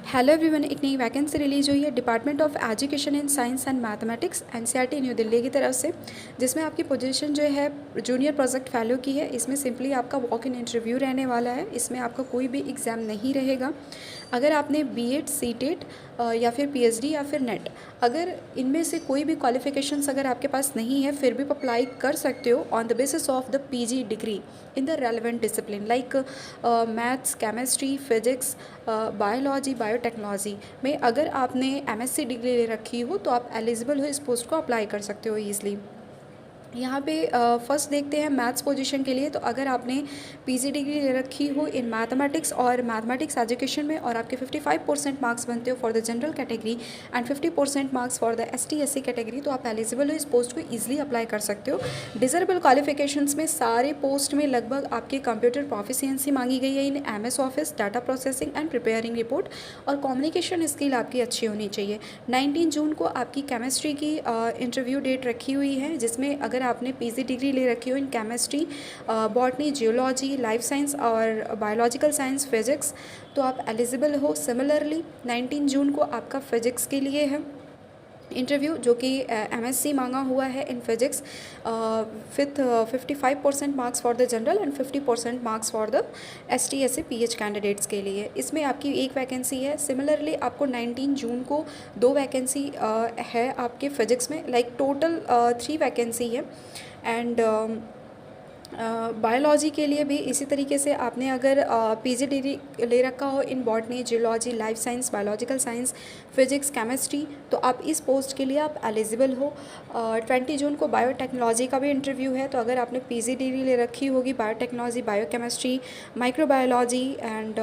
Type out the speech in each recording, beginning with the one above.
Hello everyone, एक नई vacancy release हुई है department of education in science and mathematics NCERT new Delhi की तरफ से, जिसमें आपकी पोजीशन जो है जूनियर प्रोजेक्ट फेलो की है। इसमें सिंपली आपका वॉक इन इंटरव्यू रहने वाला है। इसमें आपका कोई भी एग्ज़ाम नहीं रहेगा। अगर आपने बीएड, सीटेट या फिर पीएचडी या फिर नेट, अगर इनमें से कोई भी क्वालिफिकेशंस अगर आपके पास नहीं है, फिर भी आप अप्लाई कर सकते हो on the basis of the PG degree in the relevant discipline like maths, chemistry, physics, biology, biotechnology में अगर आपने एमएससी डिग्री ले रखी हो तो आप एलिजिबल हो इस पोस्ट को अप्लाई कर सकते हो ईजिली। यहाँ पे फर्स्ट देखते हैं मैथ्स पोजीशन के लिए। तो अगर आपने पीजी डिग्री ले रखी हो इन मैथमेटिक्स और मैथमेटिक्स एजुकेशन में और आपके 55% मार्क्स बनते हो for the general category and 50% marks for the ST SC category, तो आप एलिजिबल हो इस पोस्ट को ईजिली अप्लाई कर सकते हो। डिजरेबल क्वालिफिकेशंस में सारे पोस्ट में लगभग आपके कंप्यूटर प्रोफिशिएंसी मांगी गई है in MS office, data processing and preparing report, और कम्युनिकेशन स्किल आपकी अच्छी होनी चाहिए। 19 जून को आपकी केमिस्ट्री की इंटरव्यू डेट रखी हुई है, जिसमें अगर आपने पीजी डिग्री ले रखी हो in chemistry, botany, geology, life science और बायोलॉजिकल साइंस, फिजिक्स, तो आप एलिजिबल हो। सिमिलरली 19 जून को आपका फिजिक्स के लिए है इंटरव्यू, जो कि एमएससी मांगा हुआ है in physics with 55% marks for the general and 50% marks for the ST SC pH candidates के लिए। इसमें आपकी एक वैकेंसी है। सिमिलरली आपको 19 जून को 2 वैकेंसी है आपके फिजिक्स में, लाइक टोटल 3 वैकेंसी है। एंड बायोलॉजी के लिए भी इसी तरीके से आपने अगर पीजी डिग्री ले रखा हो in botany, geology, life science, biological science, physics, chemistry, तो आप इस पोस्ट के लिए आप एलिजिबल हो। 20 जून को बायोटेक्नोलॉजी का भी इंटरव्यू है। तो अगर आपने पीजी डिग्री ले रखी होगी biotechnology, biochemistry, microbiology and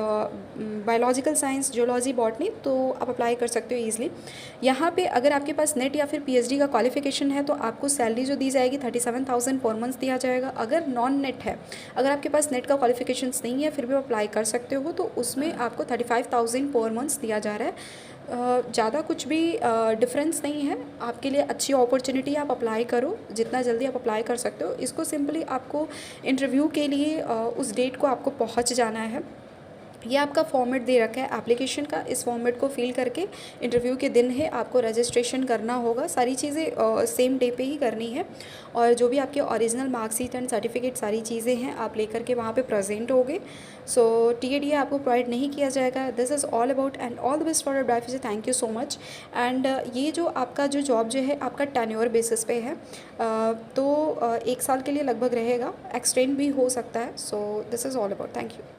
biological science, geology, botany, तो आप अप्लाई कर सकते हो ईजिली। यहाँ पे अगर आपके पास नेट या फिर पीएचडी का क्वालिफिकेशन है तो आपको सैलरी जो दी जाएगी 37,000 पर मंथ दिया जाएगा। अगर नॉन नेट है, अगर आपके पास नेट का क्वालिफिकेशंस नहीं है फिर भी अप्लाई कर सकते हो, तो उसमें आपको 35,000 पर मंथ दिया जा रहा है। ज़्यादा कुछ भी डिफरेंस नहीं है। आपके लिए अच्छी अपॉर्चुनिटी, आप अप्लाई करो, जितना जल्दी आप अप्लाई कर सकते हो। इसको सिंपली आपको इंटरव्यू के लिए उस डेट को आपको पहुंच जाना है। ये आपका फॉर्मेट दे रखा है एप्लीकेशन का। इस फॉर्मेट को फिल करके इंटरव्यू के दिन है आपको रजिस्ट्रेशन करना होगा। सारी चीज़ें सेम डे पे ही करनी है, और जो भी आपके ओरिजिनल मार्कशीट एंड सर्टिफिकेट सारी चीज़ें हैं आप लेकर के वहाँ पे प्रेजेंट होगे। सो टीएडीए आपको प्रोवाइड नहीं किया जाएगा। This is all about and all the best for your life. Thank you so much. And ये जो आपका जो जॉब जो है आपका टेन्योर बेसिस पे है, तो 1 साल के लिए लगभग रहेगा, एक्सटेंड भी हो सकता है। So this is all about. Thank you.